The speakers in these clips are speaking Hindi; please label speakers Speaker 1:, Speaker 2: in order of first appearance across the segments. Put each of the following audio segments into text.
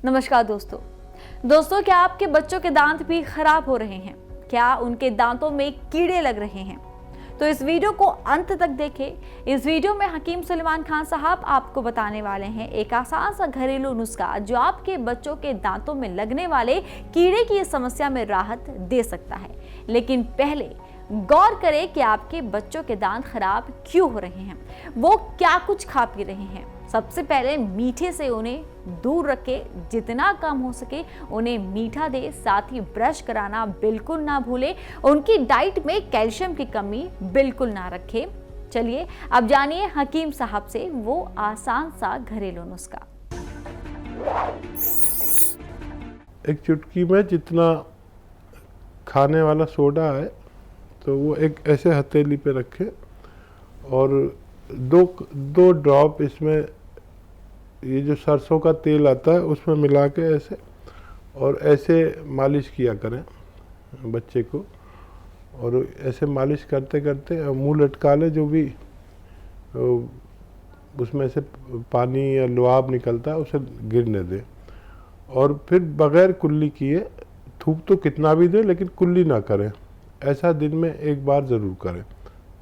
Speaker 1: नमस्कार दोस्तों, क्या आपके बच्चों के दांत भी खराब हो रहे हैं? क्या उनके दांतों में कीड़े लग रहे हैं? तो इस वीडियो को अंत तक देखें। इस वीडियो में हकीम सुलेमान खान साहब आपको बताने वाले हैं एक आसान सा घरेलू नुस्खा जो आपके बच्चों के दांतों में लगने वाले कीड़े की समस्या में राहत दे सकता है। लेकिन पहले गौर करें कि आपके बच्चों के दांत खराब क्यों हो रहे हैं, वो क्या कुछ खा पी रहे हैं। सबसे पहले मीठे से उन्हें दूर रखें, जितना कम हो सके उन्हें मीठा दे। साथ ही ब्रश कराना बिल्कुल ना भूलें। उनकी डाइट में कैल्शियम की कमी बिल्कुल ना रखें। चलिए अब जानिए हकीम साहब से वो आसान सा घरेलू नुस्खा।
Speaker 2: एक चुटकी में जितना खाने वाला सोडा है तो वो एक ऐसे हथेली पे रखें और दो ड्रॉप इसमें ये जो सरसों का तेल आता है उसमें मिला के ऐसे और ऐसे मालिश किया करें बच्चे को। और ऐसे मालिश करते करते मुंह लटका ले, जो भी उसमें से पानी या लुआब निकलता है उसे गिरने दे। और फिर बगैर कुल्ली किए, थूक तो कितना भी दे लेकिन कुल्ली ना करें। ऐसा दिन में एक बार ज़रूर करें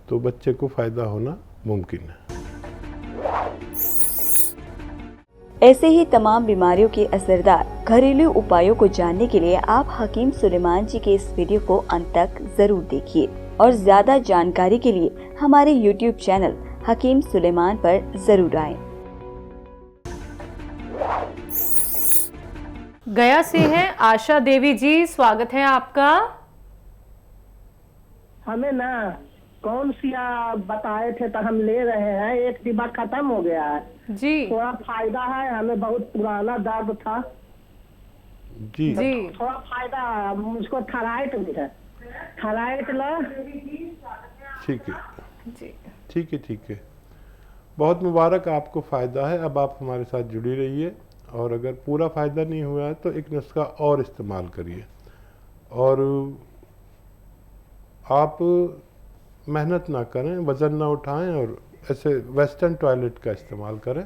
Speaker 2: तो बच्चे को फ़ायदा होना मुमकिन है।
Speaker 3: ऐसे ही तमाम बीमारियों के असरदार घरेलू उपायों को जानने के लिए आप हकीम सुलेमान जी के इस वीडियो को अंत तक जरूर देखिए और ज्यादा जानकारी के लिए हमारे YouTube चैनल हकीम सुलेमान पर जरूर आएं।
Speaker 4: गया से हैं आशा देवी जी, स्वागत है आपका।
Speaker 5: हमें ना कौन सी बताए थे तो हम ले रहे हैं, एक डिब्बा खत्म हो गया है
Speaker 4: जी।
Speaker 5: थोड़ा फायदा है, हमें बहुत पुराना दर्द था
Speaker 2: जी
Speaker 4: जी
Speaker 5: थोड़ा फायदा है, मुझको थायराइड भी है। थायराइड ला
Speaker 2: ठीक है,
Speaker 4: जी
Speaker 2: ठीक है। बहुत मुबारक, आपको फ़ायदा है। अब आप हमारे साथ जुड़ी रहिए और अगर पूरा फ़ायदा नहीं हुआ है तो एक नुस्खा और इस्तेमाल करिए। और आप मेहनत ना करें, वज़न ना उठाएं और ऐसे वेस्टर्न टॉयलेट का इस्तेमाल करें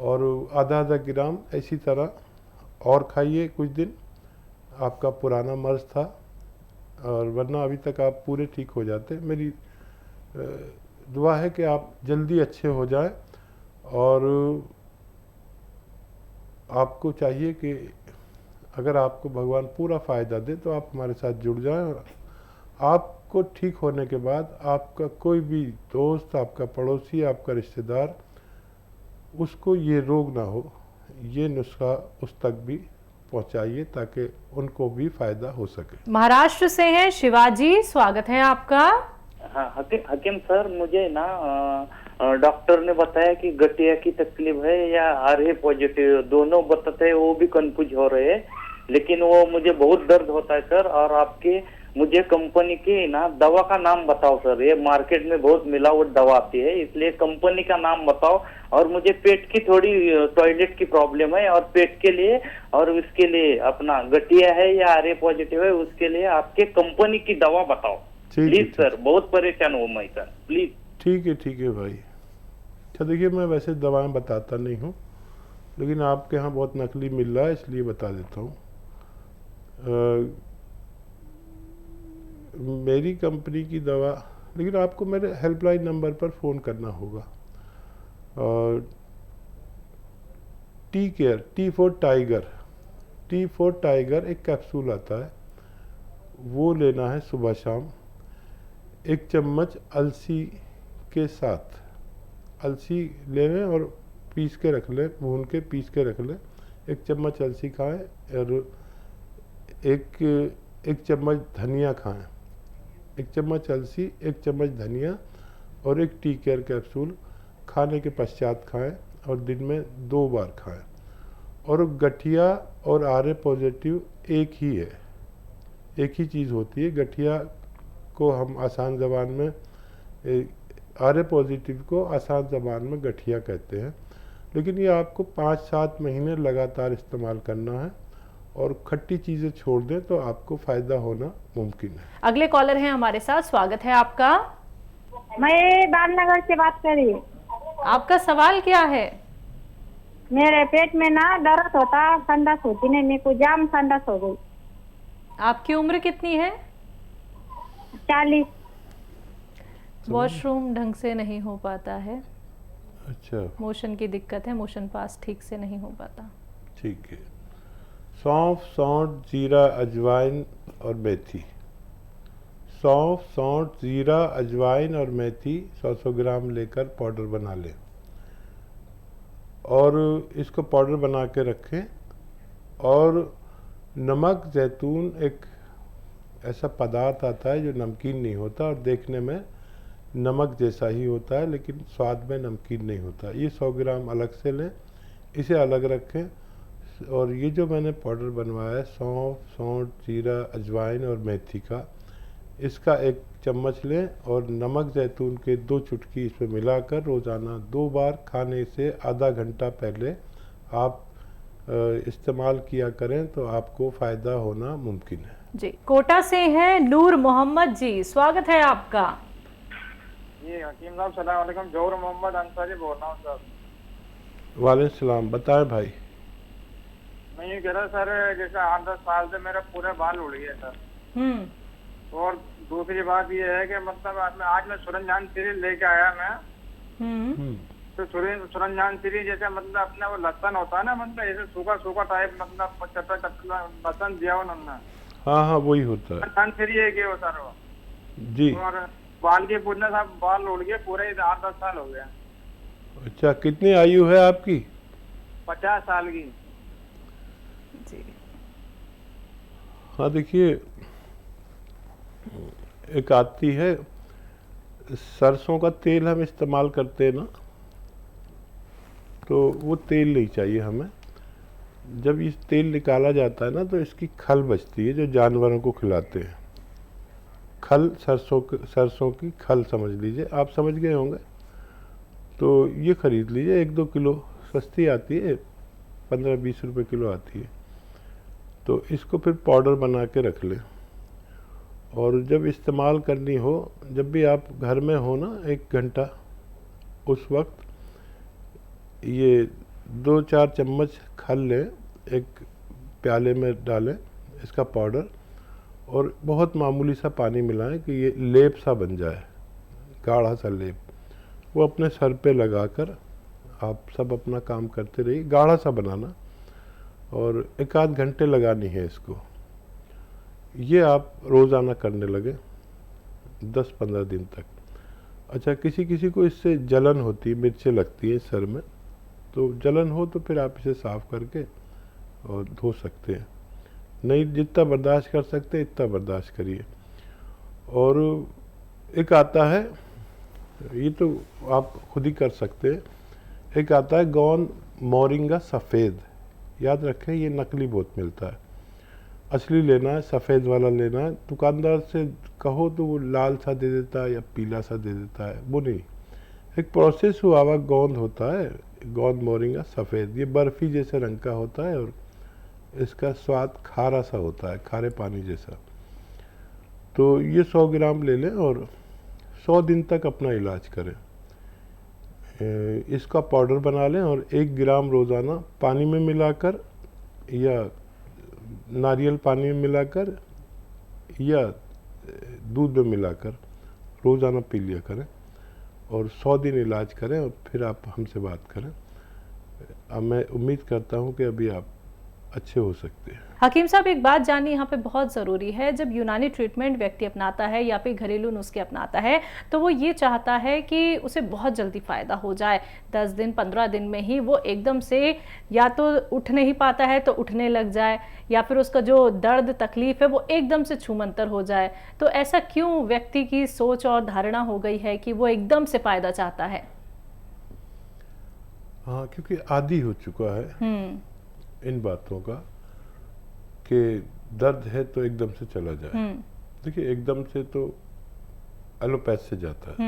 Speaker 2: और आधा ग्राम इसी तरह और खाइए कुछ दिन। आपका पुराना मर्ज़ था और वरना अभी तक आप पूरे ठीक हो जाते। मेरी दुआ है कि आप जल्दी अच्छे हो जाएं और आपको चाहिए कि अगर आपको भगवान पूरा फ़ायदा दे तो आप हमारे साथ जुड़ जाएं और आपको ठीक होने के बाद आपका कोई भी दोस्त, आपका पड़ोसी, आपका रिश्तेदार, उसको ये रोग ना हो, ये नुस्खा उस तक भी पहुंचाइए ताकि उनको भी फ़ायदा हो सके।
Speaker 4: महाराष्ट्र से हैं शिवाजी, स्वागत है आपका।
Speaker 6: हाँ हकीम सर, मुझे ना डॉक्टर ने बताया कि गठिया की तकलीफ है या आरए पॉजिटिव, दोनों बताते हैं, वो भी कंफ्यूज हो रहे हैं। लेकिन वो मुझे बहुत दर्द होता है सर। और आपके मुझे कंपनी की ना दवा का नाम बताओ सर, ये मार्केट में बहुत मिलावट दवा आती है, इसलिए कंपनी का नाम बताओ। और मुझे पेट की थोड़ी टॉयलेट की प्रॉब्लम है और पेट के लिए और उसके लिए अपना गठिया है या आरए पॉजिटिव है, उसके लिए आपके कंपनी की दवा बताओ प्लीज सर, बहुत परेशान हूँ मैं सर, प्लीज।
Speaker 2: ठीक है भाई। अच्छा देखिए, मैं वैसे दवाएं बताता नहीं हूँ लेकिन आपके यहाँ बहुत नकली मिल रहा है इसलिए बता देता हूँ। मेरी कंपनी की दवा, लेकिन आपको मेरे हेल्पलाइन नंबर पर फ़ोन करना होगा। और टी फॉर टाइगर एक कैप्सूल आता है, वो लेना है सुबह शाम। 1 चम्मच अलसी के साथ, अलसी ले लें और पीस के रख लें, भून के पीस के रख लें। 1 चम्मच अलसी खाएं और एक चम्मच धनिया खाएं। 1 चम्मच अलसी, 1 चम्मच धनिया और एक टी केयर कैप्सूल खाने के पश्चात खाएं और दिन में 2 बार खाएं। और गठिया और आरए पॉजिटिव एक ही है, एक ही चीज़ होती है। गठिया को हम आसान ज़बान में, आरए पॉजिटिव को आसान ज़बान में गठिया कहते हैं। लेकिन ये आपको 5-7 महीने लगातार इस्तेमाल करना है और खट्टी चीज़ें छोड़ दें तो आपको फ़ायदा होना मुमकिन है।
Speaker 4: अगले कॉलर हैं हमारे साथ, स्वागत है आपका।
Speaker 7: मैं बालनगर से बात कर रही हूँ।
Speaker 4: आपका सवाल क्या है?
Speaker 7: मेरे पेट में ना दर्द होता, संडास होती नहीं, मेरे को जाम संडास हो गई।
Speaker 4: आपकी उम्र कितनी है?
Speaker 7: 40।
Speaker 4: वॉशरूम ढंग से नहीं हो पाता है,
Speaker 2: अच्छा
Speaker 4: मोशन की दिक्कत है, मोशन पास ठीक से नहीं हो पाता।
Speaker 2: ठीक है। सौंफ, सौंठ, जीरा, अजवाइन और मेथी। सौंफ, सौंठ, जीरा, अजवाइन और मेथी 100-100 ग्राम लेकर पाउडर बना लें और इसको पाउडर बना के रखें। और नमक, जैतून एक ऐसा पदार्थ आता है जो नमकीन नहीं होता और देखने में नमक जैसा ही होता है लेकिन स्वाद में नमकीन नहीं होता। ये 100 ग्राम अलग से लें, इसे अलग रखें। और ये जो मैंने पाउडर बनवाया है सौंफ, सौंठ, जीरा, अजवाइन और मेथी का, इसका 1 चम्मच लें और नमक जैतून के 2 चुटकी इसमें मिलाकर रोज़ाना 2 बार खाने से आधा घंटा पहले आप इस्तेमाल किया करें तो आपको फ़ायदा होना मुमकिन है।
Speaker 4: जी, कोटा से हैं नूर मोहम्मद जी, स्वागत है आपका।
Speaker 8: जी हकीम साहब सलाम वालेकुम, जौहर मोहम्मद अंसारी बोल रहा हूँ सर।
Speaker 2: वालेकुम सलाम, बताएं भाई।
Speaker 8: मैं ये कह रहा सर, जैसे 8-10 साल से मेरा पूरे बाल उड़ गए सर। और दूसरी बात ये है कि मतलब आज मैं सुरंजान सीरी लेके आया मैं। तो सुरंजान सीरी जैसे मतलब अपने वो लहसन होता है ना, मतलब ऐसे सूखा सूखा टाइप, मतलब चटका चटका लहसन दिया उन्होंने।
Speaker 2: हाँ वही होता है।
Speaker 8: सुरंजान सीरी है कि वो सर वो
Speaker 2: जी।
Speaker 8: और बाल के पूछने साहब बाल उड़ गए पूरे 8-10 साल हो गए।
Speaker 2: अच्छा, कितनी आयु है आपकी?
Speaker 8: 50 साल की।
Speaker 4: जी
Speaker 2: हाँ देखिए, एक आती है सरसों का तेल हम इस्तेमाल करते हैं ना, तो वो तेल नहीं चाहिए हमें। जब ये तेल निकाला जाता है ना तो इसकी खल बचती है जो जानवरों को खिलाते हैं। खल, सरसों की खल समझ लीजिए, आप समझ गए होंगे। तो ये ख़रीद लीजिए 1-2 किलो, सस्ती आती है, 15-20 रुपए किलो आती है। तो इसको फिर पाउडर बना के रख लें और जब इस्तेमाल करनी हो, जब भी आप घर में हो ना 1 घंटा, उस वक्त ये 2-4 चम्मच खल लें, एक प्याले में डालें इसका पाउडर और बहुत मामूली सा पानी मिलाएं कि ये लेप सा बन जाए, गाढ़ा सा लेप। वो अपने सर पे लगाकर आप सब अपना काम करते रहिए, गाढ़ा सा बनाना और 1-8 घंटे लगानी है इसको। ये आप रोज़ाना करने लगे 10-15 दिन तक। अच्छा, किसी किसी को इससे जलन होती है, मिर्चें लगती है सर में, तो जलन हो तो फिर आप इसे साफ़ करके और धो सकते हैं। नहीं, जितना बर्दाश्त कर सकते हैं इतना बर्दाश्त करिए। और एक आता है, ये तो आप खुद ही कर सकते हैं, एक आता है गौन मोरिंगा सफ़ेद। याद रखें, ये नकली बहुत मिलता है, असली लेना है, सफ़ेद वाला लेना है। दुकानदार से कहो तो वो लाल सा दे देता है या पीला सा दे देता है, वो नहीं। एक प्रोसेस हुआ हुआ गोंद होता है, गोंद मोरिंगा सफ़ेद, ये बर्फ़ी जैसे रंग का होता है और इसका स्वाद खारा सा होता है, खारे पानी जैसा। तो ये 100 ग्राम ले लें और 100 दिन तक अपना इलाज करें। इसका पाउडर बना लें और 1 ग्राम रोज़ाना पानी में मिलाकर या नारियल पानी में मिलाकर या दूध में मिलाकर रोज़ाना पी लिया करें और 100 दिन इलाज करें और फिर आप हमसे बात करें। अब मैं उम्मीद करता हूं कि अभी आप अच्छे हो सकते हैं।
Speaker 4: हकीम साहब, एक बात जाननी यहाँ पे बहुत ज़रूरी है। जब यूनानी ट्रीटमेंट व्यक्ति अपनाता है या फिर घरेलू नुस्खे अपनाता है तो वो ये चाहता है कि उसे बहुत जल्दी फ़ायदा हो जाए। 10 दिन 15 दिन में ही वो एकदम से या तो उठ नहीं पाता है तो उठने लग जाए, या फिर उसका जो दर्द तकलीफ है वो एकदम से छूमंतर हो जाए। तो ऐसा क्यों व्यक्ति की सोच और धारणा हो गई है कि वो एकदम से फ़ायदा चाहता है?
Speaker 2: हाँ, क्योंकि आदी हो चुका है इन बातों का कि दर्द है तो एकदम से चला जाए। देखिए, एकदम से तो एलोपैथ से जाता है,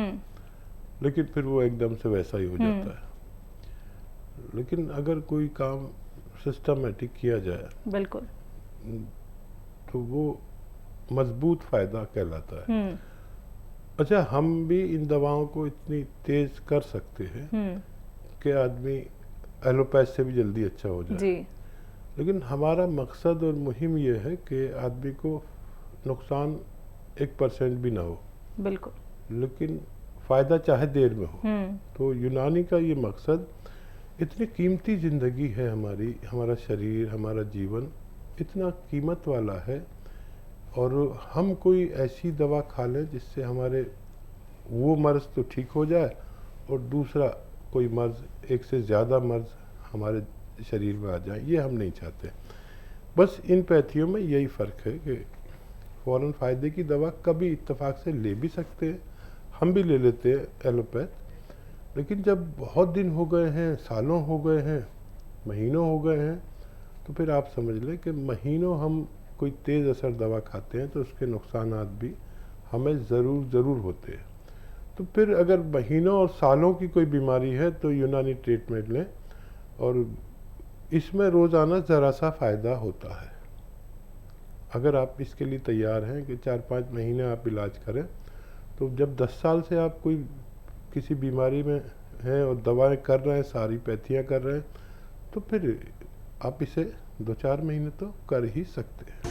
Speaker 2: लेकिन फिर वो एकदम से वैसा ही हो जाता है। लेकिन अगर कोई काम सिस्टमेटिक किया जाए,
Speaker 4: बिल्कुल,
Speaker 2: तो वो मजबूत फायदा कहलाता है। अच्छा, हम भी इन दवाओं को इतनी तेज कर सकते हैं कि आदमी एलोपैथ से भी जल्दी अच्छा हो जाए।
Speaker 4: जी।
Speaker 2: लेकिन हमारा मकसद और मुहिम ये है कि आदमी को नुकसान 1% भी ना हो,
Speaker 4: बिल्कुल,
Speaker 2: लेकिन फ़ायदा चाहे देर में हो। तो यूनानी का ये मकसद, इतनी कीमती ज़िंदगी है हमारी, हमारा शरीर, हमारा जीवन इतना कीमत वाला है, और हम कोई ऐसी दवा खा लें जिससे हमारे वो मर्ज़ तो ठीक हो जाए और दूसरा कोई मर्ज़, एक से ज़्यादा मर्ज़ हमारे शरीर में आ जाए, ये हम नहीं चाहते। बस इन पैथियों में यही फ़र्क है कि फ़ौरन फ़ायदे की दवा कभी इत्तेफाक से ले भी सकते हैं, हम भी ले लेते हैं एलोपैथ, लेकिन जब बहुत दिन हो गए हैं, सालों हो गए हैं, महीनों हो गए हैं, तो फिर आप समझ लें कि महीनों हम कोई तेज़ असर दवा खाते हैं तो उसके नुकसानात भी हमें ज़रूर होते हैं। तो फिर अगर महीनों और सालों की कोई बीमारी है तो यूनानी ट्रीटमेंट लें, और इसमें रोज़ाना ज़रा सा फ़ायदा होता है। अगर आप इसके लिए तैयार हैं कि 4-5 महीने आप इलाज करें, तो जब 10 साल से आप कोई किसी बीमारी में हैं और दवाएं कर रहे हैं, सारी पैथियाँ कर रहे हैं, तो फिर आप इसे 2-4 महीने तो कर ही सकते हैं।